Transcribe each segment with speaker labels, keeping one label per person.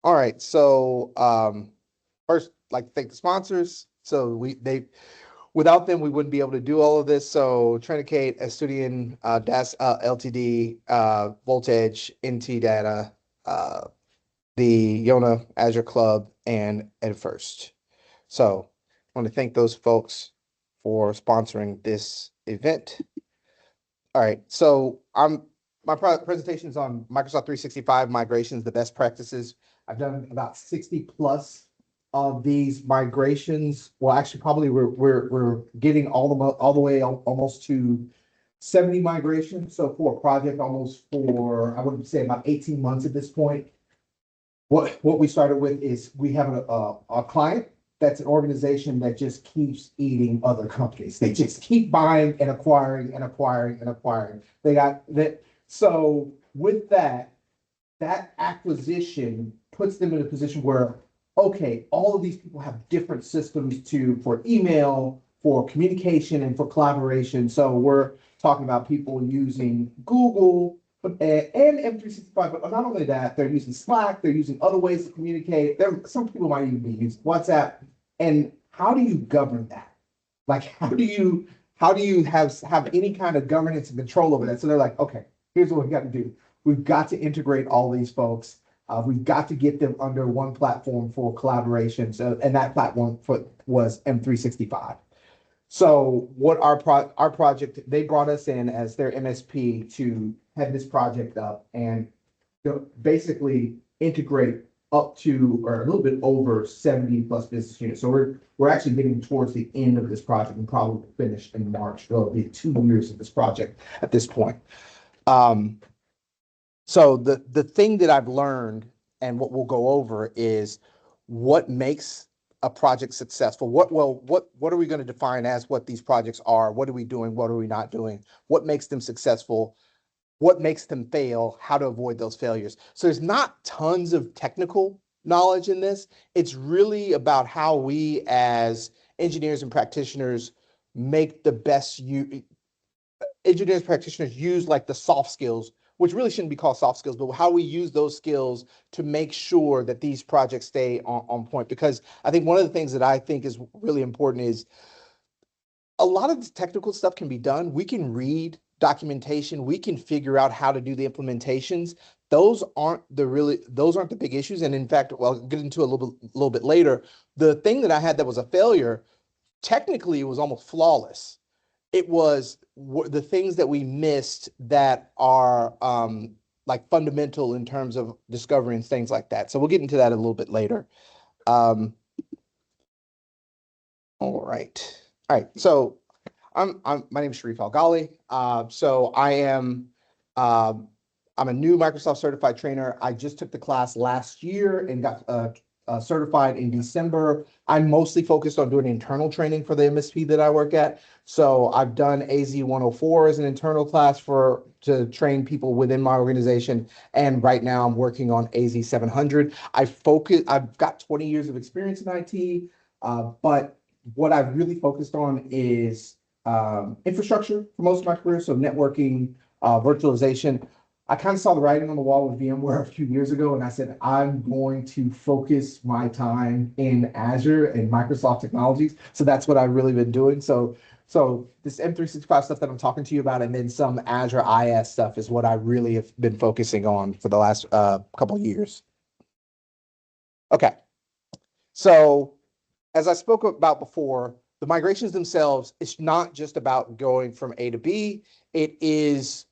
Speaker 1: All right. So first, like to thank the sponsors. So without them, we wouldn't be able to do all of this. So Trinicate, Estudian, DAS LTD, Voltage, NT Data, the Yona Azure Club, and EdFirst. So I want to thank those folks for sponsoring this event. All right. So my presentation is on Microsoft 365 migrations, the best practices. I've done about 60 plus of these migrations. Well, actually, probably we're getting all the way almost to 70 migrations. So for a project, almost for I would say about 18 months at this point. What we started with is we have a client that's an organization that just keeps eating other companies. They just keep buying and acquiring and acquiring and acquiring. They got that. So with that acquisition puts them in a position where, okay, all of these people have different systems for email, for communication, and for collaboration. So we're talking about people using Google and M365, but not only that, they're using Slack, they're using other ways to communicate. Some people might even be using WhatsApp. And how do you govern that? Like, how do you have any kind of governance and control over that? So they're like, okay, here's what we got to do. We've got to integrate all these folks. We've got to get them under one platform for collaboration. So, and that platform was M365. So what our project, they brought us in as their MSP to head this project up and basically integrate up to or a little bit over 70 plus business units. So we're actually getting towards the end of this project and probably finish in March. So it'll be 2 years of this project at this point. So the thing that I've learned and what we'll go over is what makes a project successful. What are we going to define as what these projects are? What are we doing? What are we not doing? What makes them successful? What makes them fail? How to avoid those failures. So there's not tons of technical knowledge in this. It's really about how we as engineers and practitioners make the best engineers practitioners use like the soft skills, which really shouldn't be called soft skills, but how we use those skills to make sure that these projects stay on point. Because I think one of the things that I think is really important is a lot of the technical stuff can be done. We can read documentation. We can figure out how to do the implementations. Those aren't the big issues. And in fact, well, I'll get into a little bit later. The thing that I had that was a failure, technically it was almost flawless. It was the things that we missed that are like fundamental in terms of discovery and things like that. So we'll get into that a little bit later. All right. So my name is Sherif Alghali. So I'm a new Microsoft certified trainer. I just took the class last year and got certified in December. I'm mostly focused on doing internal training for the MSP that I work at. So I've done AZ 104 as an internal class to train people within my organization. And right now I'm working on AZ 700. I've got 20 years of experience in IT, but what I've really focused on is infrastructure for most of my career. So networking, virtualization. I kind of saw the writing on the wall with VMware a few years ago, and I said, I'm going to focus my time in Azure and Microsoft technologies. So that's what I've really been doing. So this M365 stuff that I'm talking to you about, and then some Azure IS stuff is what I really have been focusing on for the last couple of years. Okay. So as I spoke about before, the migrations themselves, it's not just about going from A to B. It is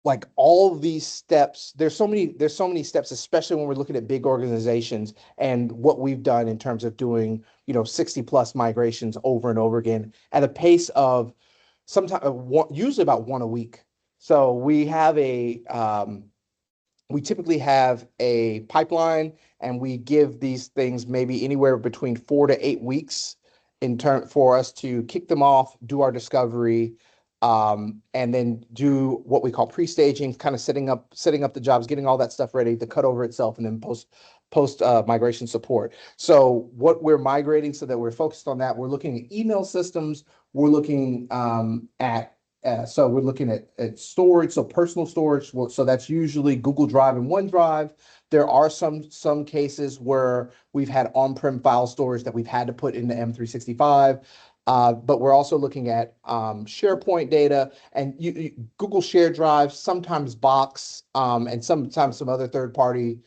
Speaker 1: like all of these steps. There's so many steps, especially when we're looking at big organizations and what we've done in terms of doing, 60 plus migrations over and over again at a pace of usually about one a week. So we typically have a pipeline, and we give these things maybe anywhere between 4 to 8 weeks for us to kick them off, do our discovery, and then do what we call pre-staging, kind of setting up the jobs, getting all that stuff ready, the cutover itself, and then post migration support. So what we're migrating, so that we're focused on that, we're looking at email systems, we're looking at So we're looking at storage, so personal storage. So that's usually Google Drive and OneDrive. There are some cases where we've had on-prem file storage that we've had to put into M365. But we're also looking at SharePoint data and Google Share Drive, sometimes Box, and sometimes some other third-party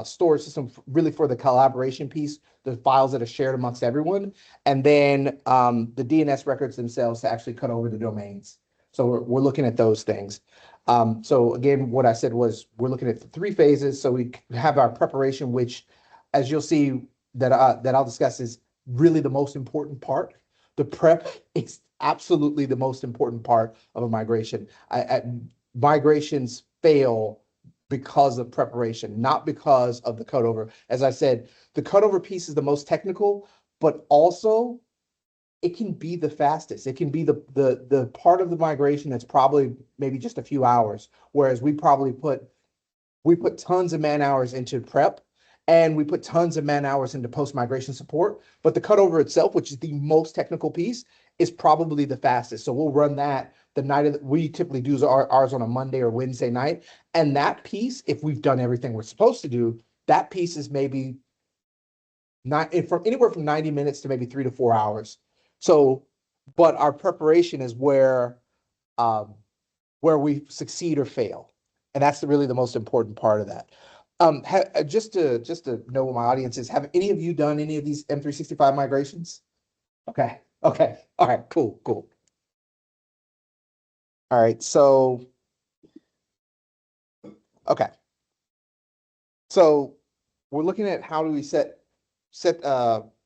Speaker 1: storage system, really for the collaboration piece, the files that are shared amongst everyone, and then the DNS records themselves to actually cut over the domains. So we're looking at those things. So again, what I said was we're looking at the 3 phases. So we have our preparation, which, as you'll see that I'll discuss, is really the most important part. The prep is absolutely the most important part of a migration. Migrations fail because of preparation, not because of the cutover. As I said, the cutover piece is the most technical, but also it can be the fastest. It can be the part of the migration that's probably maybe just a few hours, whereas we put tons of man hours into prep, and we put tons of man hours into post-migration support. But the cutover itself, which is the most technical piece, is probably the fastest. So we'll run that the night of we typically do ours on a Monday or Wednesday night. And that piece, if we've done everything we're supposed to do, that piece is maybe not from anywhere from 90 minutes to maybe 3 to 4 hours. So, but our preparation is where we succeed or fail. And that's really the most important part of that. Just to know what my audience is, have any of you done any of these M365 migrations? Okay. All right, cool. All right, so, okay. So we're looking at how do we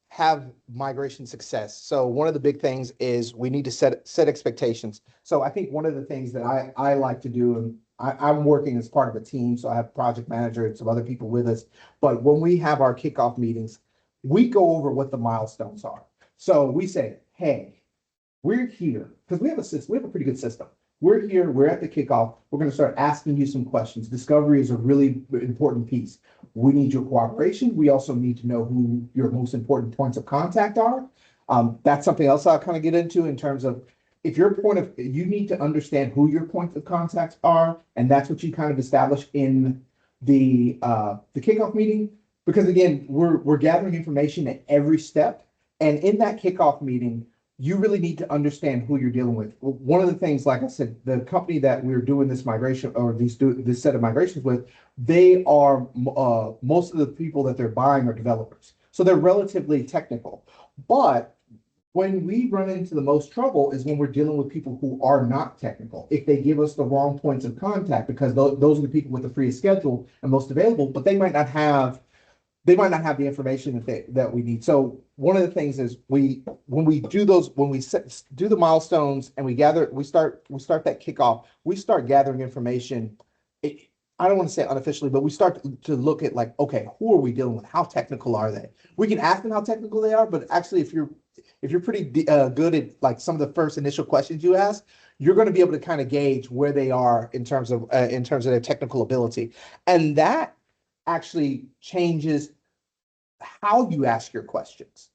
Speaker 1: have migration success. So one of the big things is we need to set expectations. So I think one of the things that I like to do, and I'm working as part of a team, so I have project manager and some other people with us. But when we have our kickoff meetings, we go over what the milestones are. So we say, hey, we're here because we have a system. We have a pretty good system. We're here. We're at the kickoff. We're going to start asking you some questions. Discovery is a really important piece. We need your cooperation. We also need to know who your most important points of contact are. That's something else I'll kind of get into in terms of if you need to understand who your points of contact are, and that's what you kind of establish in the kickoff meeting. Because again, we're gathering information at every step, and in that kickoff meeting, you really need to understand who you're dealing with. One of the things, like I said, the company that we're doing this migration or this set of migrations with, they are most of the people that they're buying are developers. So they're relatively technical. But when we run into the most trouble is when we're dealing with people who are not technical. If they give us the wrong points of contact, because those are the people with the freest schedule and most available, but they might not have the information that we need. So one of the things is when we do the milestones and we start that kickoff, we start gathering information. I don't want to say unofficially, but we start to look at like, okay, who are we dealing with? How technical are they? We can ask them how technical they are, but actually if you're pretty good at like some of the first initial questions you ask, you're going to be able to kind of gauge where they are in terms of their technical ability. And that actually changes how you ask your questions.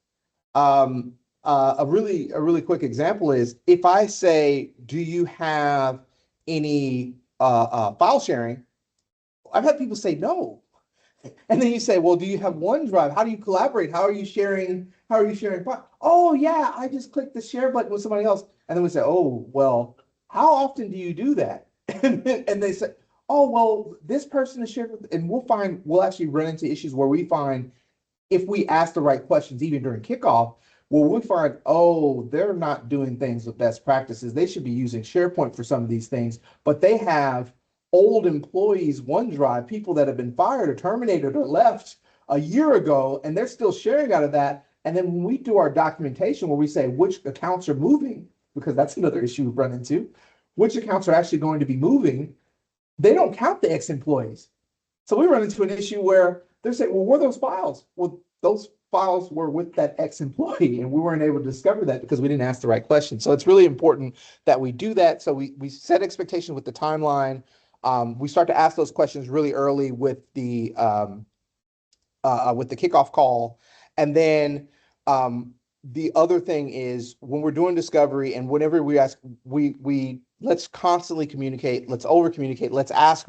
Speaker 1: A really quick example is if I say, do you have any file sharing? I've had people say no. And then you say, well, do you have OneDrive? How do you collaborate? How are you sharing files? Oh yeah, I just clicked the share button with somebody else. And then we say, oh, well, how often do you do that? And they say, oh, well, this person is shared with, and we'll actually run into issues where we find if we ask the right questions, even during kickoff, well, we find, oh, they're not doing things with best practices. They should be using SharePoint for some of these things, but they have old employees, OneDrive, people that have been fired or terminated or left a year ago, and they're still sharing out of that. And then when we do our documentation where we say which accounts are moving, because that's another issue we've run into, which accounts are actually going to be moving, they don't count the ex-employees. So we run into an issue where they're saying, well, where are those files? Well, those files were with that ex-employee, and we weren't able to discover that because we didn't ask the right question. So it's really important that we do that. So we set expectations with the timeline. We start to ask those questions really early with the kickoff call, and then the other thing is when we're doing discovery and whenever we ask, we let's constantly communicate, let's over communicate, let's ask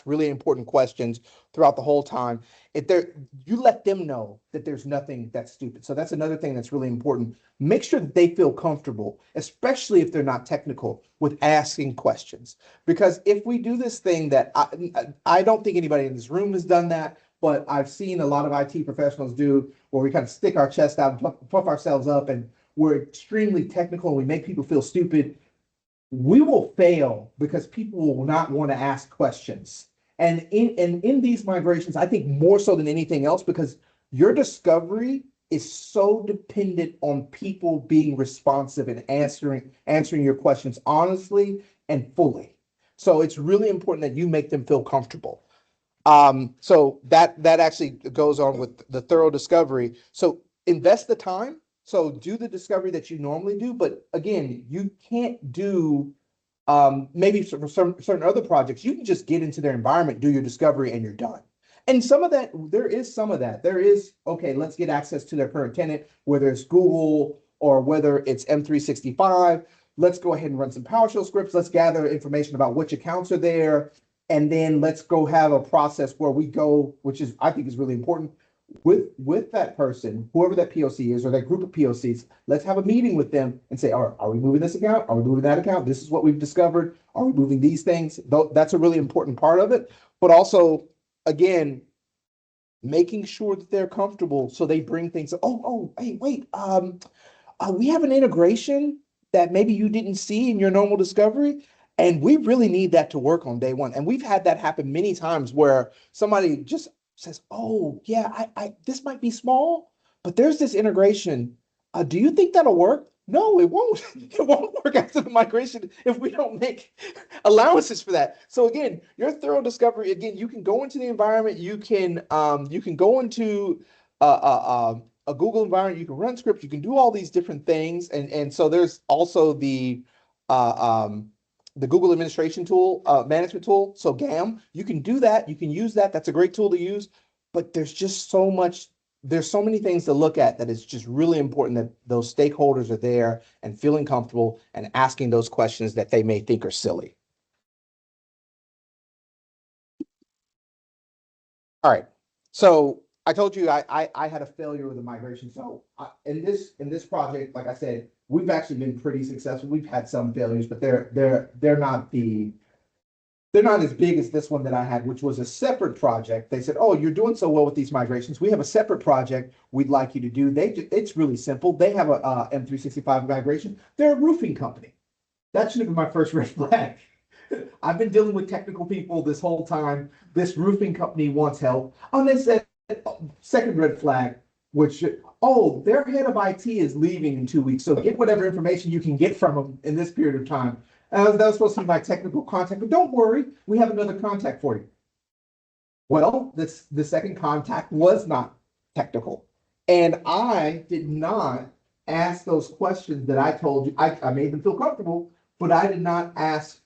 Speaker 1: really important questions throughout the whole time. If you let them know that there's nothing that's stupid. So that's another thing that's really important. Make sure that they feel comfortable, especially if they're not technical, with asking questions. Because if we do this thing that I don't think anybody in this room has done that, but I've seen a lot of IT professionals do, where we kind of stick our chest out and puff ourselves up and we're extremely technical and we make people feel stupid. We will fail because people will not want to ask questions. And in these migrations, I think more so than anything else, because your discovery is so dependent on people being responsive and answering your questions honestly and fully. So it's really important that you make them feel comfortable. So that actually goes on with the thorough discovery. So invest the time. So do the discovery that you normally do, but again, you can't do maybe for certain other projects, you can just get into their environment, do your discovery, and you're done. And some of that, there is some of that. There is, okay, let's get access to their current tenant, whether it's Google or whether it's M365. Let's go ahead and run some PowerShell scripts. Let's gather information about which accounts are there. And then let's go have a process where we go, which is, I think is really important, with that person, whoever that POC is, or that group of POCs, let's have a meeting with them and say, all right, are we moving this account? Are we moving that account? This is what we've discovered. Are we moving these things? That's a really important part of it. But also, again, making sure that they're comfortable. So they bring things, hey, wait, we have an integration that maybe you didn't see in your normal discovery. And we really need that to work on day one. And we've had that happen many times where somebody just says, oh, yeah, this might be small, but there's this integration. Do you think that'll work? No, it won't. It won't work after the migration if we don't make allowances for that. So again, your thorough discovery, again, you can go into the environment, you can go into a Google environment, you can run scripts, you can do all these different things. And so there's also the Google administration tool, management tool. So GAM, you can do that. You can use that. That's a great tool to use. But there's just so much, there's so many things to look at that it's just really important that those stakeholders are there and feeling comfortable and asking those questions that they may think are silly. All right. So I told you I had a failure with the migration. So in this project, like I said, we've actually been pretty successful. We've had some failures, but they're not as big as this one that I had, which was a separate project. They said, "Oh, you're doing so well with these migrations. We have a separate project we'd like you to do." It's really simple. They have a M365 migration. They're a roofing company. That should have been my first red flag. I've been dealing with technical people this whole time. This roofing company wants help. And they said, second red flag, which, oh, their head of IT is leaving in 2 weeks. So get whatever information you can get from them in this period of time. That was supposed to be my technical contact, but don't worry, we have another contact for you. Well, the second contact was not technical. And I did not ask those questions that I told you. I made them feel comfortable, but I did not ask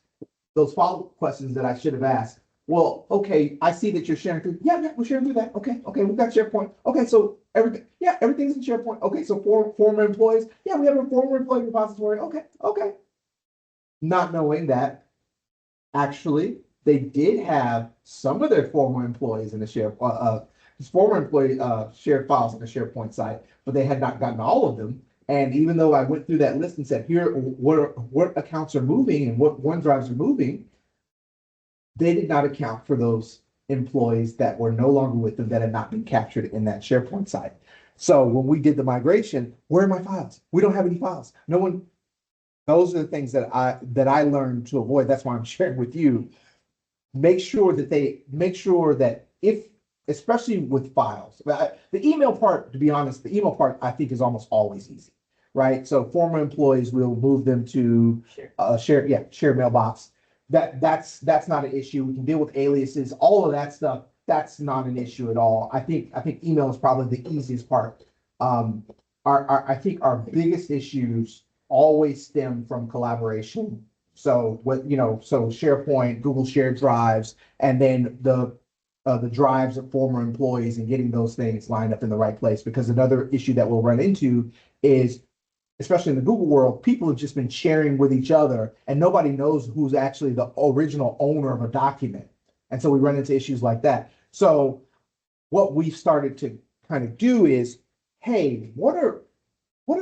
Speaker 1: those follow-up questions that I should have asked. Well, okay, I see that you're sharing through. Yeah, we're sharing through that. Okay, we've got SharePoint. Okay, so everything's in SharePoint. Okay, so former employees. Yeah, we have a former employee repository. Okay. Not knowing that actually they did have some of their former employees in the shared files on the SharePoint site, but they had not gotten all of them. And even though I went through that list and said, here, what accounts are moving and what OneDrives are moving, they did not account for those employees that were no longer with them that had not been captured in that SharePoint site. So when we did the migration, where are my files? We don't have any files. No one. Those are the things that I learned to avoid. That's why I'm sharing with you. Make sure that if, especially with files, the email part, to be honest, the email part I think is almost always easy, right? So former employees, will move them to shared mailbox. That's not an issue. We can deal with aliases, all of that stuff. That's not an issue at all. I think email is probably the easiest part. I think our biggest issues always stem from collaboration. So so SharePoint, Google Shared Drives, and then the the drives of former employees and getting those things lined up in the right place. Because another issue that we'll run into is, especially in the Google world, people have just been sharing with each other and nobody knows who's actually the original owner of a document. And so we run into issues like that. So what we've started to kind of do is, hey, what are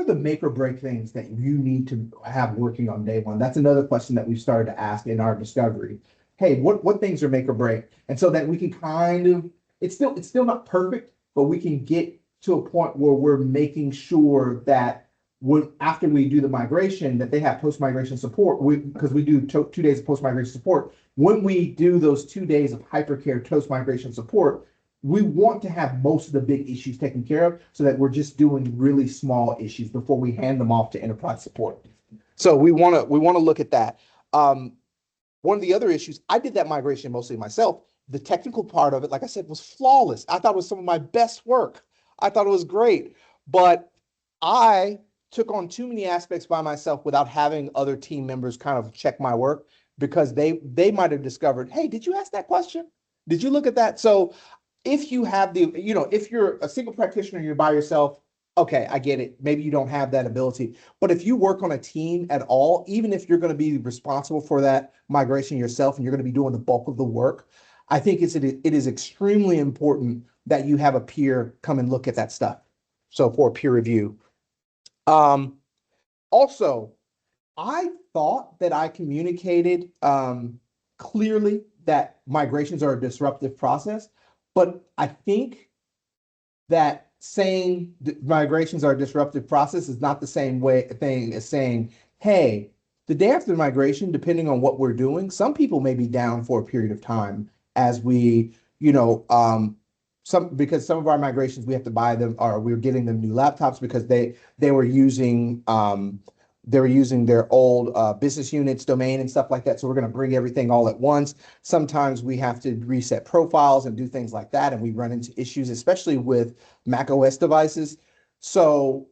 Speaker 1: the make or break things that you need to have working on day one? That's another question that we've started to ask in our discovery. Hey, what things are make or break? And so that we can kind of, it's still not perfect, but we can get to a point where we're making sure that after we do the migration, that they have post-migration support, because we do 2 days of post-migration support. When we do those 2 days of hypercare post-migration support, we want to have most of the big issues taken care of so that we're just doing really small issues before we hand them off to enterprise support. So we want to look at that. One of the other issues, I did that migration mostly myself. The technical part of it, like I said, was flawless. I thought it was some of my best work. I thought it was great, but I took on too many aspects by myself without having other team members kind of check my work, because they might have discovered, hey, did you ask that question? Did you look at that? So if you have if you're a single practitioner, you're by yourself, okay, I get it. Maybe you don't have that ability. But if you work on a team at all, even if you're going to be responsible for that migration yourself and you're going to be doing the bulk of the work, I think it is extremely important that you have a peer come and look at that stuff. So for peer review. Also, I thought that I communicated clearly that migrations are a disruptive process, but I think that saying migrations are a disruptive process is not the same thing as saying, hey, the day after the migration, depending on what we're doing, some people may be down for a period of time as we, because some of our migrations, we have to buy them, or we're getting them new laptops because they were using their old business units domain and stuff like that. So we're going to bring everything all at once. Sometimes we have to reset profiles and do things like that, and we run into issues, especially with Mac OS devices. So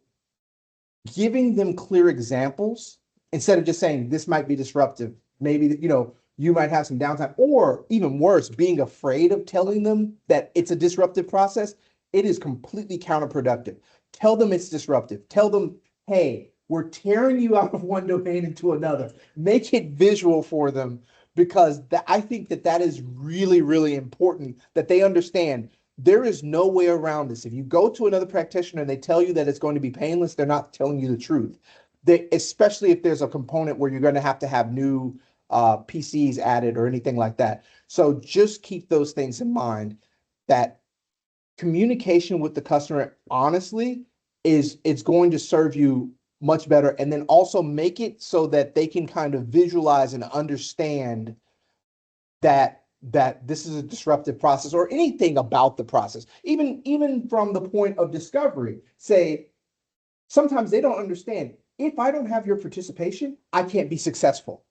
Speaker 1: giving them clear examples instead of just saying this might be disruptive, maybe you might have some downtime, or even worse, being afraid of telling them that it's a disruptive process, it is completely counterproductive. Tell them it's disruptive. Tell them, hey, we're tearing you out of one domain into another. Make it visual for them, because I think that is really, really important, that they understand there is no way around this. If you go to another practitioner and they tell you that it's going to be painless, they're not telling you the truth. Especially if there's a component where you're going to have new PCs added or anything like that. So just keep those things in mind, that communication with the customer, honestly, it's going to serve you much better. And then also make it so that they can kind of visualize and understand that this is a disruptive process, or anything about the process, even from the point of discovery. Say, sometimes they don't understand, if I don't have your participation, I can't be successful.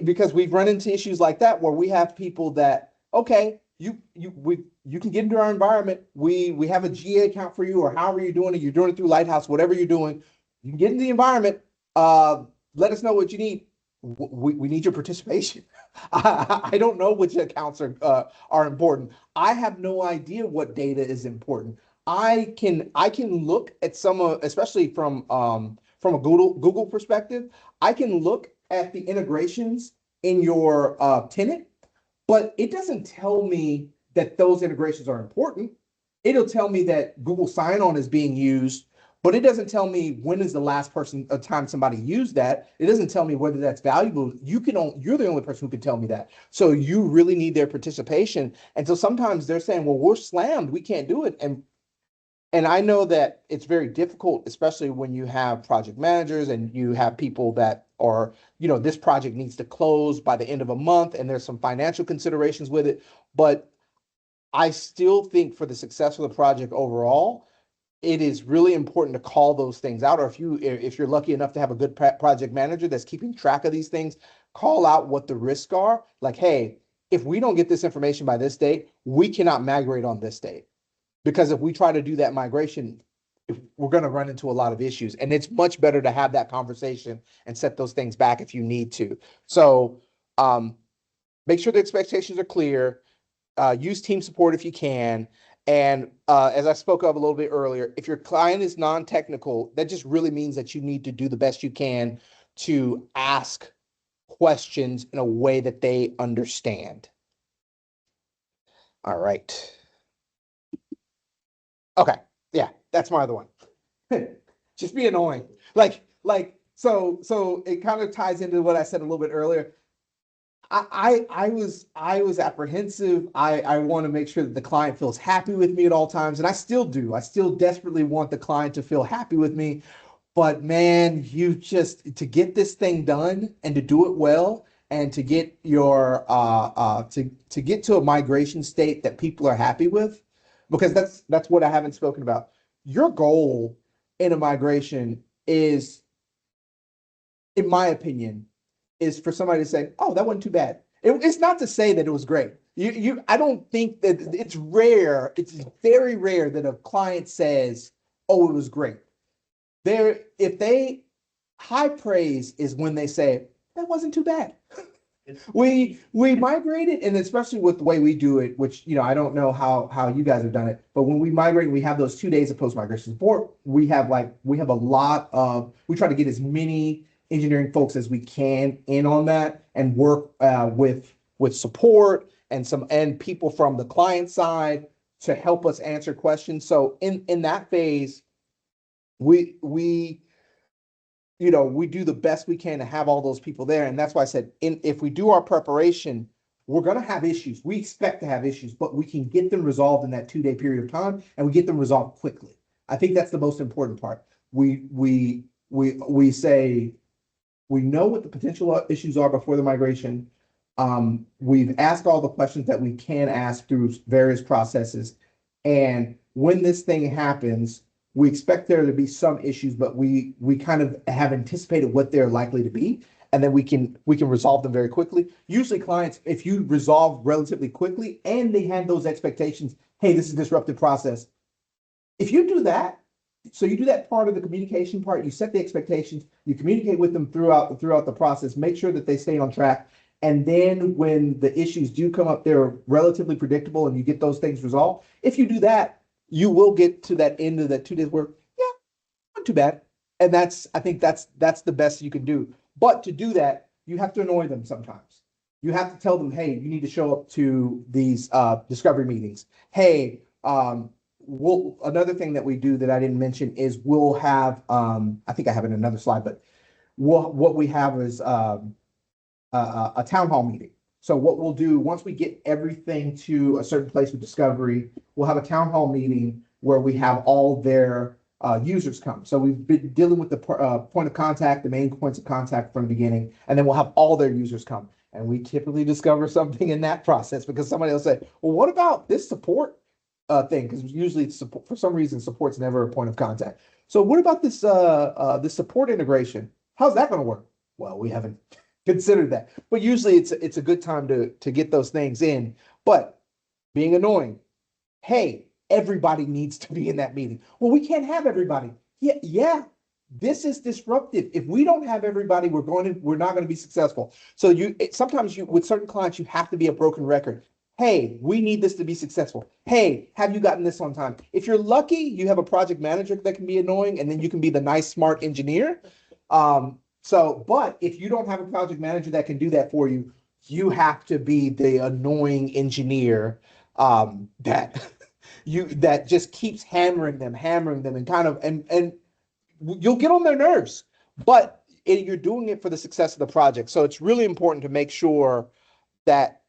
Speaker 1: Because we've run into issues like that where we have people that, okay, you can get into our environment. We have a GA account for you, or however you're doing it. You're doing it through Lighthouse, whatever you're doing. You can get in the environment. Let us know what you need. We need your participation. I don't know which accounts are important. I have no idea what data is important. I can look at some, especially from a Google perspective. I can look at the integrations in your tenant, but it doesn't tell me that those integrations are important. It'll tell me that Google sign-on is being used, but it doesn't tell me when is the last time somebody used that. It doesn't tell me whether that's valuable. You're the only person who can tell me that. So you really need their participation. And so sometimes they're saying, well, we're slammed, we can't do it. And I know that it's very difficult, especially when you have project managers and you have people that are, this project needs to close by the end of a month, and there's some financial considerations with it. But I still think for the success of the project overall, it is really important to call those things out. Or if you're lucky enough to have a good project manager that's keeping track of these things, call out what the risks are. Like, hey, if we don't get this information by this date, we cannot migrate on this date. Because if we try to do that migration, we're going to run into a lot of issues. And it's much better to have that conversation and set those things back if you need to. So make sure the expectations are clear. use team support if you can. And as I spoke of a little bit earlier, if your client is non-technical, that just really means that you need to do the best you can to ask questions in a way that they understand. All right. Okay. Yeah, that's my other one. Just be annoying. So it kind of ties into what I said a little bit earlier. I was apprehensive. I want to make sure that the client feels happy with me at all times, and I still do. I still desperately want the client to feel happy with me. But man, to get this thing done and to do it well and to get your to get to a migration state that people are happy with, because that's what I haven't spoken about. Your goal in a migration is, in my opinion, is for somebody to say, "Oh, that wasn't too bad." It's not to say that it was great. I don't think that it's rare. It's very rare that a client says, "Oh, it was great." High praise is when they say, "That wasn't too bad." We migrated, and especially with the way we do it, which I don't know how you guys have done it, but when we migrate, we have those 2 days of post-migration support. We have a lot of, we try to get as many engineering folks as we can in on that and work with support and people from the client side to help us answer questions. So in that phase, we do the best we can to have all those people there. And that's why I said, if we do our preparation, we're going to have issues. We expect to have issues, but we can get them resolved in that 2-day period of time, and we get them resolved quickly. I think that's the most important part. We say we know what the potential issues are before the migration. We've asked all the questions that we can ask through various processes. And when this thing happens, we expect there to be some issues, but we kind of have anticipated what they're likely to be, and then we can resolve them very quickly. Usually clients, if you resolve relatively quickly and they have those expectations, hey, this is a disruptive process. If you do that, so you do that part of the communication part, you set the expectations, you communicate with them throughout the process, make sure that they stay on track. And then when the issues do come up, they're relatively predictable and you get those things resolved. If you do that, you will get to that end of that 2 days where, yeah, not too bad. And I think that's the best you can do. But to do that, you have to annoy them sometimes. You have to tell them, hey, you need to show up to these discovery meetings. Hey, another thing that we do that I didn't mention is we'll have, I think I have it in another slide, but what we have is a town hall meeting. So what we'll do once we get everything to a certain place with discovery, we'll have a town hall meeting where we have all their users come. So we've been dealing with the point of contact, the main points of contact from the beginning, and then we'll have all their users come. And we typically discover something in that process because somebody will say, well, what about this support thing? Because usually it's support, for some reason, support's never a point of contact. So what about this support integration? How's that going to work? Well, we haven't considered that, but usually it's a good time to get those things in. But being annoying, hey, everybody needs to be in that meeting. Well, we can't have everybody. Yeah. This is disruptive. If we don't have everybody, we're not going to be successful. So sometimes with certain clients, you have to be a broken record. Hey, we need this to be successful. Hey, have you gotten this on time? If you're lucky, you have a project manager that can be annoying, and then you can be the nice, smart engineer. But if you don't have a project manager that can do that for you, you have to be the annoying engineer that just keeps hammering them and you'll get on their nerves, but you're doing it for the success of the project. So it's really important to make sure that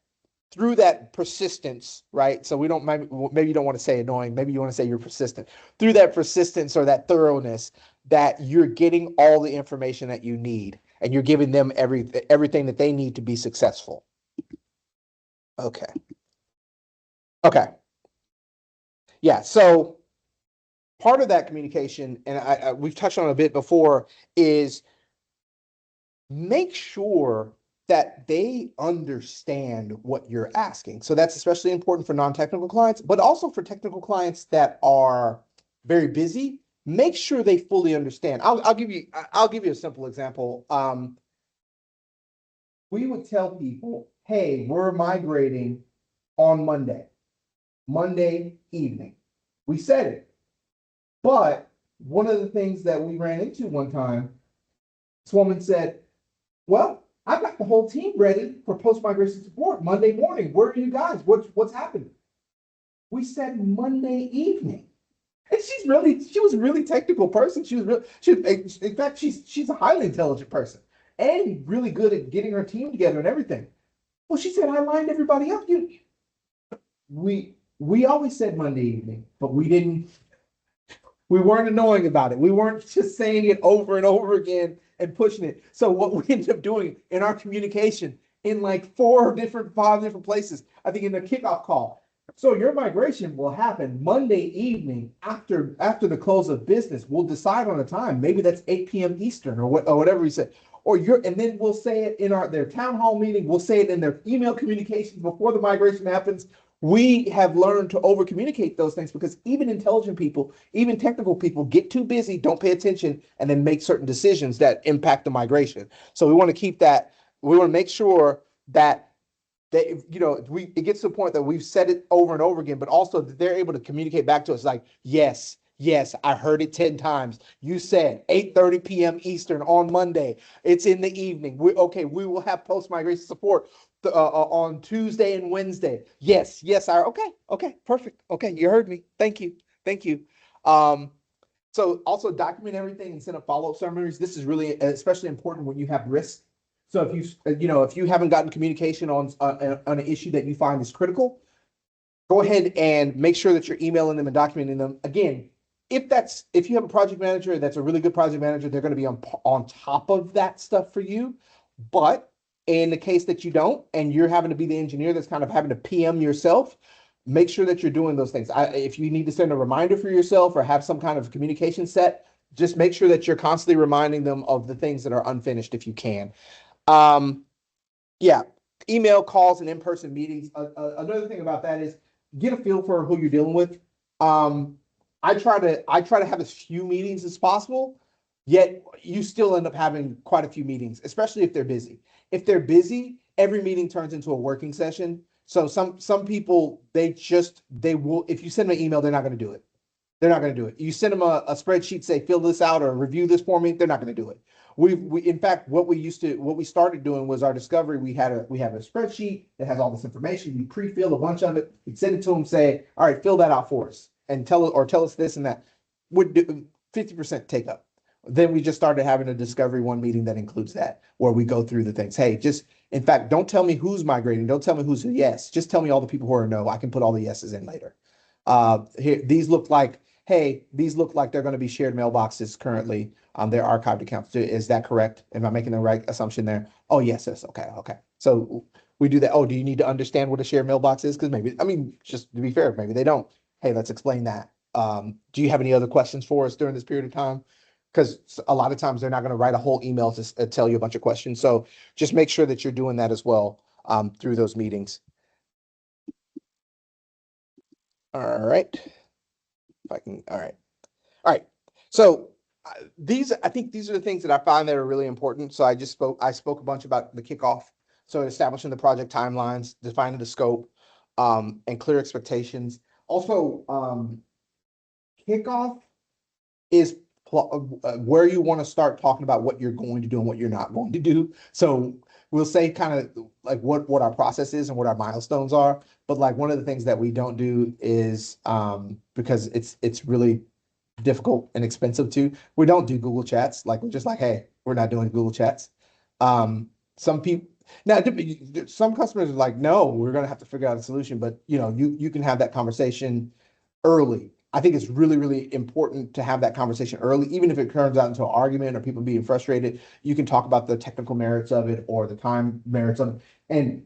Speaker 1: through that persistence, right? So maybe you don't want to say annoying, maybe you want to say you're persistent. Through that persistence or that thoroughness, that you're getting all the information that you need and you're giving them everything that they need to be successful. Okay. Yeah, so part of that communication, and we've touched on it a bit before, is make sure that they understand what you're asking. So that's especially important for non-technical clients, but also for technical clients that are very busy. Make sure they fully understand. I'll give you a simple example. We would tell people, hey, we're migrating on Monday evening. We said it. But one of the things that we ran into one time, this woman said, well, I've got the whole team ready for post-migration support Monday morning. Where are you guys? What's happening? We said Monday evening. And she was a really technical person. In fact, she's a highly intelligent person and really good at getting her team together and everything. Well, she said, I lined everybody up. We always said Monday evening, but we weren't annoying about it. We weren't just saying it over and over again and pushing it. So what we ended up doing in our communication in like 5 different places, I think in the kickoff call. So your migration will happen Monday evening after the close of business. We'll decide on a time. Maybe that's 8 p.m. Eastern or whatever we said. And then we'll say it in their town hall meeting. We'll say it in their email communications before the migration happens. We have learned to over communicate those things because even intelligent people, even technical people get too busy, don't pay attention, and then make certain decisions that impact the migration. So we want to keep that. We want to make sure that it gets to the point that we've said it over and over again, but also that they're able to communicate back to us like, yes, I heard it 10 times. You said 8:30 p.m. Eastern on Monday. It's in the evening. We will have post-migration support on Tuesday and Wednesday. Yes, okay, perfect. Okay, you heard me. Thank you. So also document everything and send up follow-up summaries. This is really especially important when you have risk. So if you haven't gotten communication on an issue that you find is critical, go ahead and make sure that you're emailing them and documenting them. Again, if you have a project manager that's a really good project manager, they're going to be on top of that stuff for you. But in the case that you don't, and you're having to be the engineer that's kind of having to PM yourself, make sure that you're doing those things. If you need to send a reminder for yourself or have some kind of communication set, just make sure that you're constantly reminding them of the things that are unfinished if you can. Email calls and in-person meetings. Another thing about that is get a feel for who you're dealing with. I try to have as few meetings as possible, yet you still end up having quite a few meetings, especially if they're busy. If they're busy, every meeting turns into a working session. So some people, they will, if you send them an email, they're not going to do it. They're not going to do it. You send them a spreadsheet, say, fill this out or review this for me. They're not going to do it. In fact, what we started doing was our discovery. We have a spreadsheet that has all this information. We pre-fill a bunch of it. We send it to them, say, all right, fill that out for us and tell us this and that. Would do 50% take up. Then we just started having a discovery one meeting that includes that, where we go through the things. Hey, in fact, don't tell me who's migrating. Don't tell me who's a yes. Just tell me all the people who are no. I can put all the yeses in later. These look like they're going to be shared mailboxes currently on their archived accounts. Is that correct? Am I making the right assumption there? Oh, yes. Okay. So we do that. Oh, do you need to understand what a shared mailbox is? Because just to be fair, maybe they don't. Hey, let's explain that. Do you have any other questions for us during this period of time? Because a lot of times they're not going to write a whole email to tell you a bunch of questions. So just make sure that you're doing that as well through those meetings. All right. All right. So I think these are the things that I find that are really important. So I spoke a bunch about the kickoff. So establishing the project timelines, defining the scope, and clear expectations. Also, kickoff is where you want to start talking about what you're going to do and what you're not going to do. So we'll say kind of like what our process is and what our milestones are. But like one of the things that we don't do is because it's really difficult and expensive too. We don't do Google Chats. Like we're just like, hey, we're not doing Google Chats. Some customers are like, no, we're gonna have to figure out a solution. But you can have that conversation early. I think it's really, really important to have that conversation early, even if it turns out into an argument or people being frustrated. You can talk about the technical merits of it or the time merits of it. And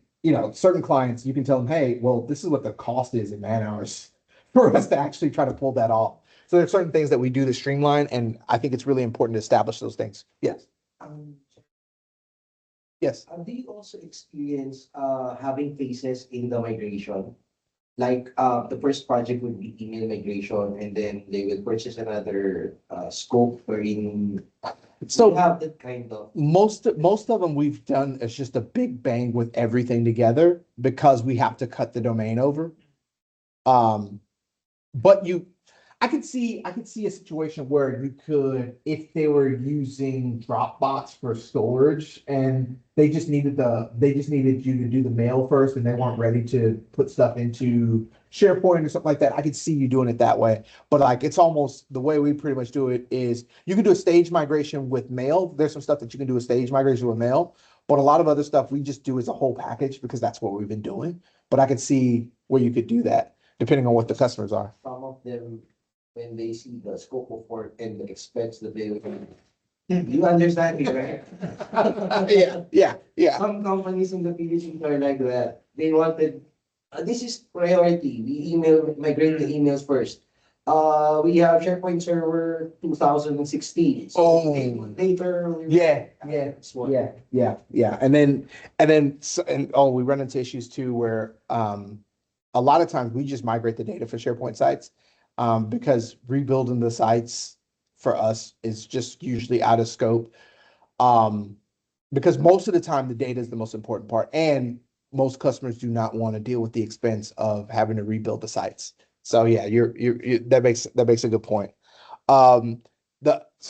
Speaker 1: certain clients, you can tell them, hey, well, this is what the cost is in man hours for us to actually try to pull that off. So there are certain things that we do to streamline, and I think it's really important to establish those things. Yes. Yes.
Speaker 2: Do you also experience having phases in the migration? Like the first project would be email migration, and then they will purchase another scope wherein
Speaker 1: So
Speaker 2: you have that kind of.
Speaker 1: most of them we've done is just a big bang with everything together because we have to cut the domain over. But I could see a situation where you could, if they were using Dropbox for storage and they just needed you to do the mail first and they weren't ready to put stuff into SharePoint or something like that. I could see you doing it that way. But like it's almost the way we pretty much do it is you can do a stage migration with mail. There's some stuff that you can do a stage migration with mail, but a lot of other stuff we just do as a whole package because that's what we've been doing. But I could see where you could do that depending on what the customers are.
Speaker 2: Some of them, when they see the scope of work and the expense that they will, you understand me, right?
Speaker 1: Yeah.
Speaker 2: Some companies in the Philippines are like that. They wanted, this is priority. We migrate the emails first. We have SharePoint Server 2016. So
Speaker 1: Oh.
Speaker 2: later.
Speaker 1: Yeah.
Speaker 2: This one.
Speaker 1: Yeah. And we run into issues too where a lot of times we just migrate the data for SharePoint sites because rebuilding the sites for us is just usually out of scope. Because most of the time the data is the most important part, and most customers do not want to deal with the expense of having to rebuild the sites. So yeah, that makes a good point. So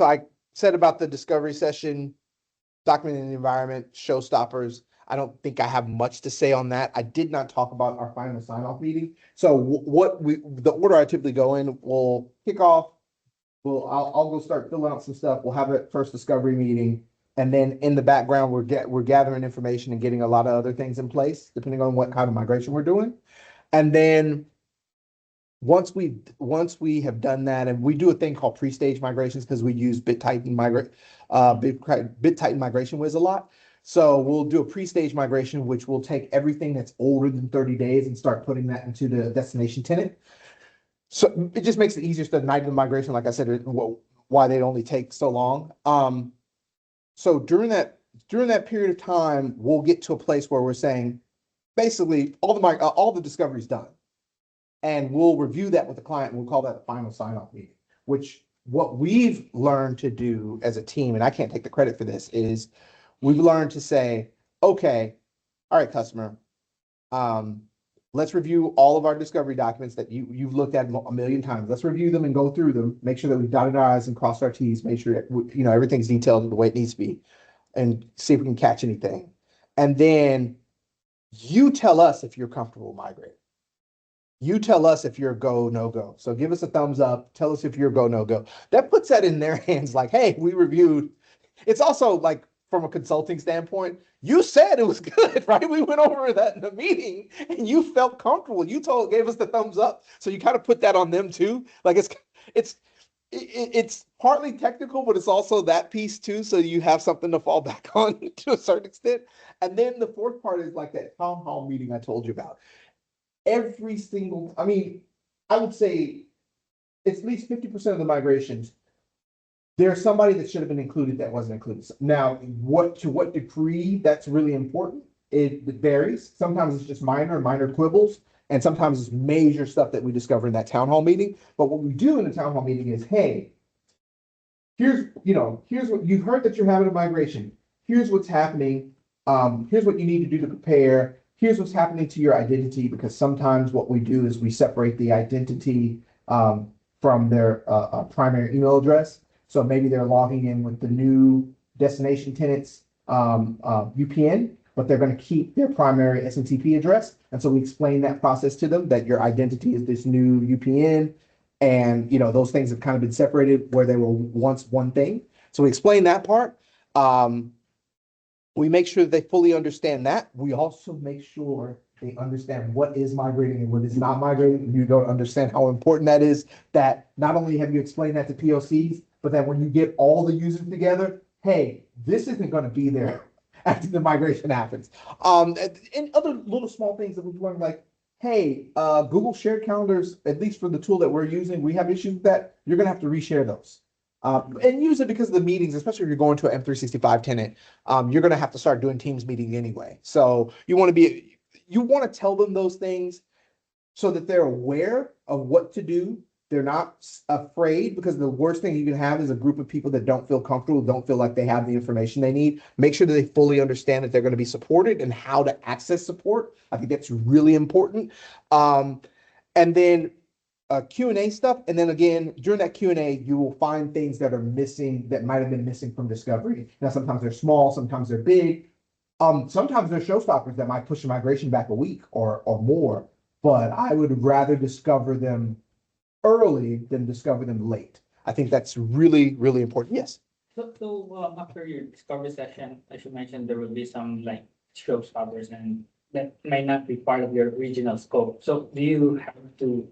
Speaker 1: I said about the discovery session, documenting the environment, showstoppers. I don't think I have much to say on that. I did not talk about our final sign-off meeting. So the order I typically go in, we'll kick off. I'll go start filling out some stuff. We'll have a first discovery meeting. And then in the background, we're gathering information and getting a lot of other things in place, depending on what kind of migration we're doing. And then once we have done that, and we do a thing called pre-stage migrations because we use BitTitan Migration Wiz a lot. So we'll do a pre-stage migration, which will take everything that's older than 30 days and start putting that into the destination tenant. So it just makes it easier to night of the migration, like I said, why they only take so long. So during that period of time, we'll get to a place where we're saying, basically, all the discovery is done. And we'll review that with the client, and we'll call that the final sign-off meeting, which what we've learned to do as a team, and I can't take the credit for this, is we've learned to say, okay, all right, customer, let's review all of our discovery documents that you've looked at a million times. Let's review them and go through them, make sure that we've dotted our I's and crossed our T's, make sure that everything's detailed the way it needs to be, and see if we can catch anything. And then you tell us if you're comfortable migrating. You tell us if you're a go, no go. So give us a thumbs up. Tell us if you're a go, no go. That puts that in their hands like, hey, we reviewed. It's also like from a consulting standpoint, you said it was good, right? We went over that in the meeting and you felt comfortable. You gave us the thumbs up. So you kind of put that on them too. Like it's partly technical, but it's also that piece too. So you have something to fall back on to a certain extent. And then the fourth part is like that town hall meeting I told you about. I would say it's at least 50% of the migrations, there's somebody that should have been included that wasn't included. Now, to what degree that's really important, it varies. Sometimes it's just minor quibbles, and sometimes it's major stuff that we discover in that town hall meeting. But what we do in the town hall meeting is, hey, here's what you've heard that you're having a migration. Here's what's happening. Here's what you need to do to prepare. Here's what's happening to your identity, because sometimes what we do is we separate the identity from their primary email address. So maybe they're logging in with the new destination tenant's UPN, but they're going to keep their primary SMTP address. And so we explain that process to them, that your identity is this new UPN. And those things have kind of been separated where they were once one thing. So we explain that part. We make sure they fully understand that. We also make sure they understand what is migrating and what is not migrating. You don't understand how important that is, that not only have you explained that to POCs, but that when you get all the users together, hey, this isn't going to be there after the migration happens. And other little small things that we've learned, like, hey, Google shared calendars, at least for the tool that we're using, we have issues with that. You're going to have to reshare those. And use it because of the meetings, especially if you're going to an M365 tenant, you're going to have to start doing Teams meetings anyway. So you want to tell them those things so that they're aware of what to do. They're not afraid, because the worst thing you can have is a group of people that don't feel comfortable, don't feel like they have the information they need. Make sure that they fully understand that they're going to be supported and how to access support. I think that's really important. And then Q&A stuff. And then again, during that Q&A, you will find things that are missing, that might have been missing from discovery. Now, sometimes they're small, sometimes they're big. Sometimes they're showstoppers that might push the migration back a week or more, but I would rather discover them early than discover them late. I think that's really, really important. Yes.
Speaker 3: So after your discovery session, as you mentioned, there will be some like showstoppers and that may not be part of your original scope. So do you have to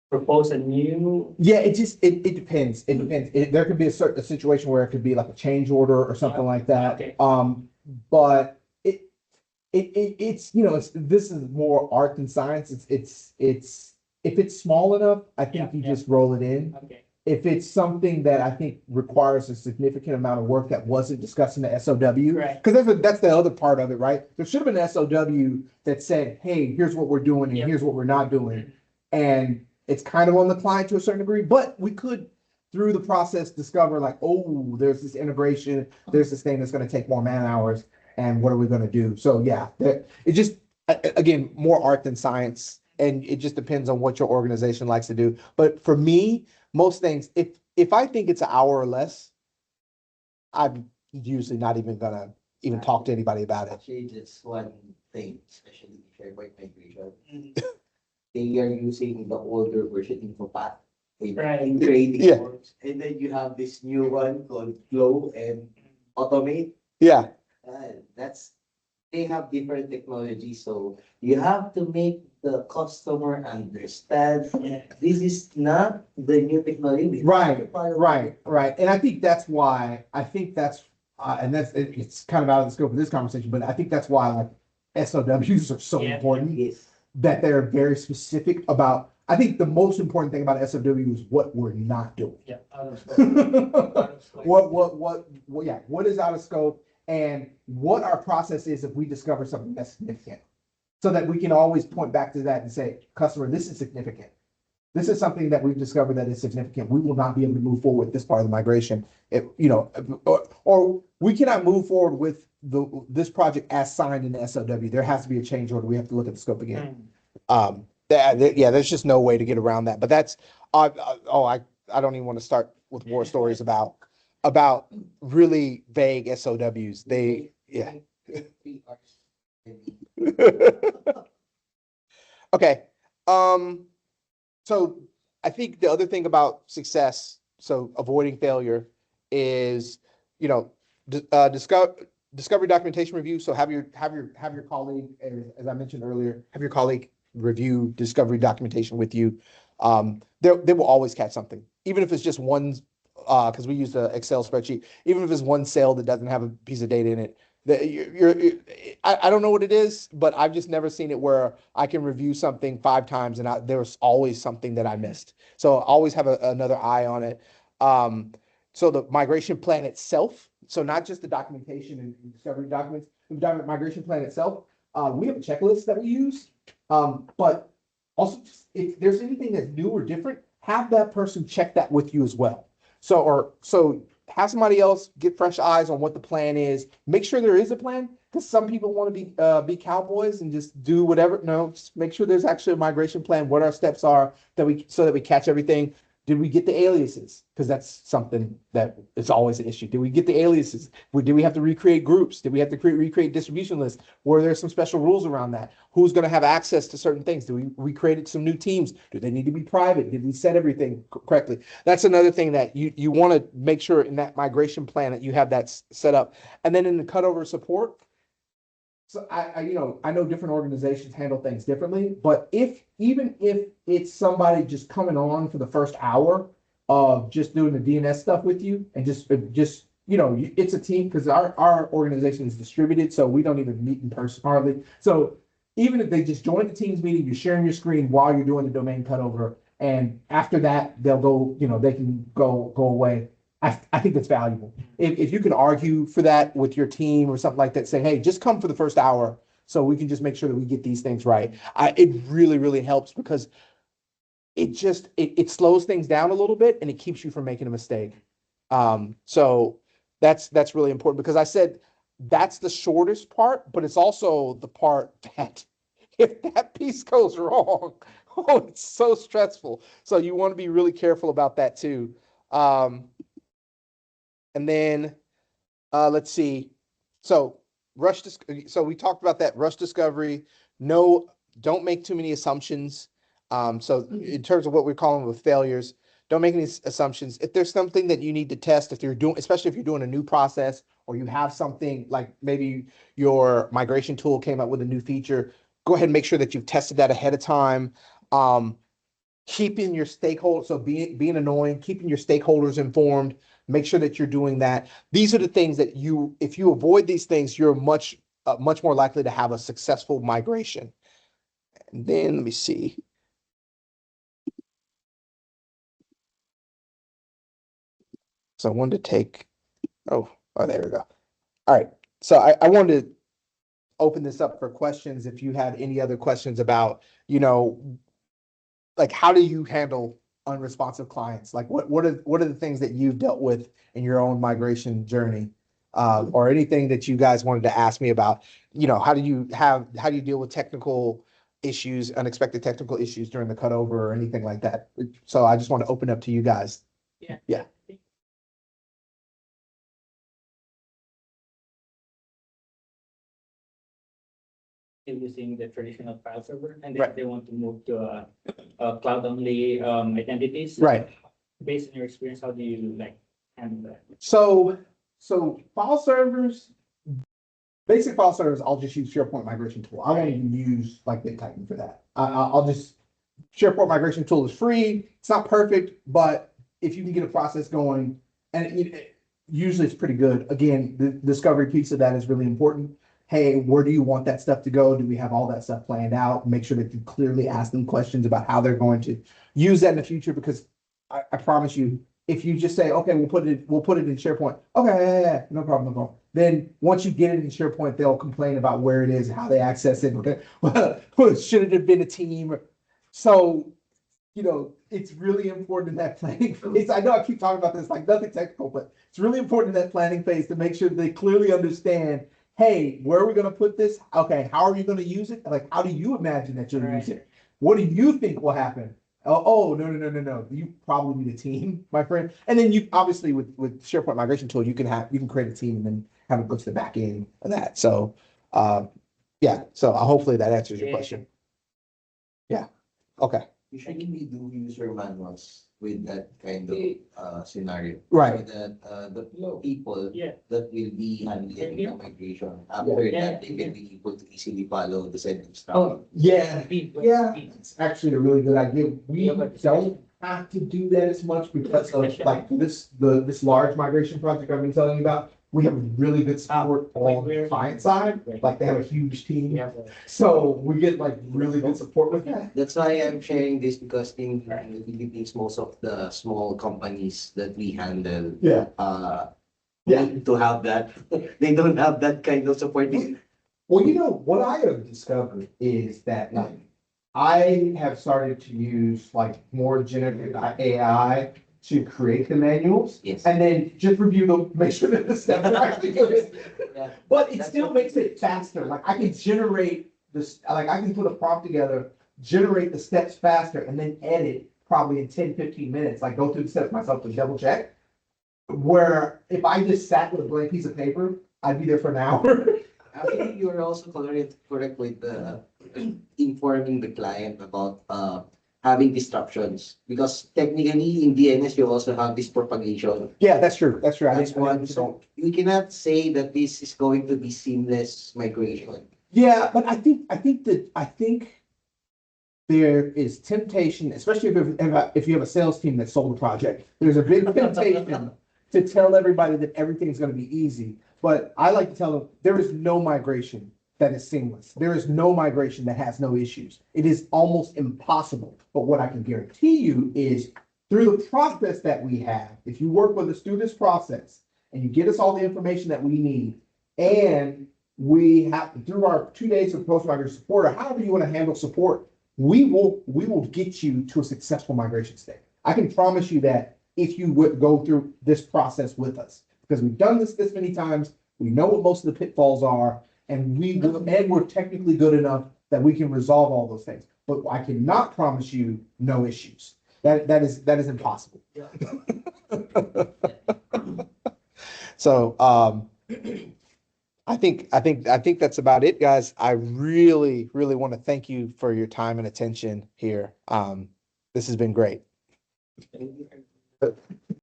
Speaker 3: propose a new?
Speaker 1: Yeah, it depends. It depends. There could be a situation where it could be like a change order or something like that.
Speaker 3: Okay.
Speaker 1: But it's this is more art than science. It's if it's small enough, I think you just roll it in.
Speaker 3: Okay.
Speaker 1: If it's something that I think requires a significant amount of work that wasn't discussed in the SOW,
Speaker 3: Right.
Speaker 1: because that's the other part of it, right? There should have been an SOW that said, hey, here's what we're doing and here's what we're not doing. And it's kind of on the client to a certain degree, but we could, through the process, discover like, oh, there's this integration, there's this thing that's going to take more man hours, and what are we going to do? So yeah, it just, again, more art than science. And it just depends on what your organization likes to do. But for me, most things, if I think it's an hour or less, I'm usually not even gonna talk to anybody about it.
Speaker 2: Actually, just one thing, especially SharePoint migration. They are using the older version InfoPath in trading
Speaker 1: Yeah.
Speaker 2: forms. And then you have this new one called Flow and Automate.
Speaker 1: Yeah,
Speaker 2: They have different technologies, so you have to make the customer understand this is not the new technology.
Speaker 1: right. And I think that's why, and it's kind of out of the scope of this conversation, but I think that's why like SOWs are so important,
Speaker 2: Yes.
Speaker 1: that they're very specific about. I think the most important thing about SOW is what we're not doing.
Speaker 3: Yeah. Out of scope.
Speaker 1: What is out of scope, and what our process is if we discover something that's significant, so that we can always point back to that and say, customer, this is significant. This is something that we've discovered that is significant. We will not be able to move forward with this part of the migration. Or we cannot move forward with this project as signed in the SOW. There has to be a change order. We have to look at the scope again. There's just no way to get around that. But that's, I don't even want to start with war stories about really vague SOWs. Okay. So I think the other thing about success, so avoiding failure, is, discovery documentation review. So have your colleague, as I mentioned earlier, have your colleague review discovery documentation with you. They will always catch something, even if it's just one, because we use the Excel spreadsheet, even if it's one cell that doesn't have a piece of data in it. I don't know what it is, but I've just never seen it where I can review something 5 times and there's always something that I missed. So always have another eye on it. So the migration plan itself, so not just the documentation and discovery documents, the migration plan itself, we have a checklist that we use. But also, if there's anything that's new or different, have that person check that with you as well. So have somebody else get fresh eyes on what the plan is. Make sure there is a plan, because some people want to be cowboys and just do whatever. No, just make sure there's actually a migration plan, what our steps are, so that we catch everything. Did we get the aliases? Because that's something that is always an issue. Did we get the aliases? Did we have to recreate groups? Did we have to recreate distribution lists? Were there some special rules around that? Who's going to have access to certain things? We created some new teams? Do they need to be private? Did we set everything correctly? That's another thing that you want to make sure in that migration plan that you have that set up. And then in the cutover support, so I know different organizations handle things differently, but even if it's somebody just coming on for the first hour of just doing the DNS stuff with you, and just it's a team, because our organization is distributed, so we don't even meet in person hardly. So even if they just join the Teams meeting, you're sharing your screen while you're doing the domain cutover, and after that they'll go, they can go away. I think that's valuable. If you can argue for that with your team or something like that, say, hey, just come for the first hour So we can just make sure that we get these things right. It really, really helps because it slows things down a little bit and it keeps you from making a mistake. So that's really important because I said that's the shortest part, but it's also the part that if that piece goes wrong, oh, it's so stressful. So you want to be really careful about that too. And then let's see. So so we talked about that rush discovery. No, don't make too many assumptions. So in terms of what we're calling with failures, don't make any assumptions. If there's something that you need to test, if you're doing, especially if you're doing a new process or you have something like maybe your migration tool came up with a new feature, go ahead and make sure that you've tested that ahead of time. Keeping your stakeholders, so being annoying, keeping your stakeholders informed, make sure that you're doing that. These are the things that if you avoid these things, you're much more likely to have a successful migration. And then let me see. So I wanted to take, oh, there we go. All right. So I wanted to open this up for questions. If you had any other questions about, like how do you handle unresponsive clients? Like what are the things that you've dealt with in your own migration journey? Or anything that you guys wanted to ask me about, how do you deal with technical issues, unexpected technical issues during the cutover or anything like that? So I just want to open up to you guys. Yeah.
Speaker 3: Using the traditional file server and then
Speaker 1: Right.
Speaker 3: they want to move to a cloud only identities.
Speaker 1: Right.
Speaker 3: Based on your experience, how do you handle that?
Speaker 1: So file servers, basic file servers, I'll just use SharePoint migration tool. I won't even use like BitTitan for that. I'll just, SharePoint migration tool is free. It's not perfect, but if you can get a process going, and usually it's pretty good. Again, the discovery piece of that is really important. Hey, where do you want that stuff to go? Do we have all that stuff planned out? Make sure that you clearly ask them questions about how they're going to use that in the future, because I promise you, if you just say, okay, we'll put it in SharePoint. Okay, yeah, no problem. Then once you get it in SharePoint, they'll complain about where it is, how they access it. Okay, well, should it have been a team? So, it's really important in that planning phase. I know I keep talking about this like nothing technical, but it's really important in that planning phase to make sure they clearly understand, hey, where are we going to put this? Okay, how are you going to use it? Like, how do you imagine that you'll use it? What do you think will happen? Oh, no. You probably need a team, my friend. And then you obviously with SharePoint migration tool, you can create a team and then have it go to the back end of that. So, yeah. So hopefully that answers your question. Yeah. Okay.
Speaker 2: Usually we do user manuals with that kind of scenario.
Speaker 1: Right.
Speaker 2: So that the people that will be handling the migration
Speaker 3: Yeah.
Speaker 2: after that, they can be able to easily follow the set
Speaker 3: Oh,
Speaker 2: instructions.
Speaker 1: Yeah. It's actually a really good idea. We don't have to do that as much because of like this large migration project I've been telling you about. We have really good support on the client side. Like they have a huge team. So we get like really good support with that.
Speaker 2: That's why I'm sharing this, because in the Philippines, most of the small companies that we handle need to have that. They don't have that kind of support.
Speaker 1: Well, what I have discovered is that like I have started to use like more generative AI to create the manuals.
Speaker 2: Yes.
Speaker 1: And then just review them, make sure that the steps are actually good.
Speaker 2: Yeah.
Speaker 1: But it still makes it faster. Like I can generate this, like I can put a prompt together, generate the steps faster, and then edit probably in 10, 15 minutes, like go through the steps myself to double check. Where if I just sat with a blank piece of paper, I'd be there for an hour.
Speaker 2: Actually, you are also correct with informing the client about having disruptions, because technically in DNS you also have this propagation.
Speaker 1: Yeah, that's true. That's true.
Speaker 2: That's one. So we cannot say that this is going to be seamless migration.
Speaker 1: Yeah, but I think there is temptation, especially if you have a sales team that sold a project. There's a big temptation to tell everybody that everything's going to be easy. But I like to tell them there is no migration that is seamless. There is no migration that has no issues. It is almost impossible. But what I can guarantee you is through the process that we have, if you work with us through this process and you get us all the information that we need, and we have, through our 2 days of post-migration support, or however you want to handle support, we will get you to a successful migration state. I can promise you that if you would go through this process with us, because we've done this many times, we know what most of the pitfalls are, and we're technically good enough that we can resolve all those things. But I cannot promise you no issues. That is impossible. So I think that's about it, guys. I really want to thank you for your time and attention here. This has been great.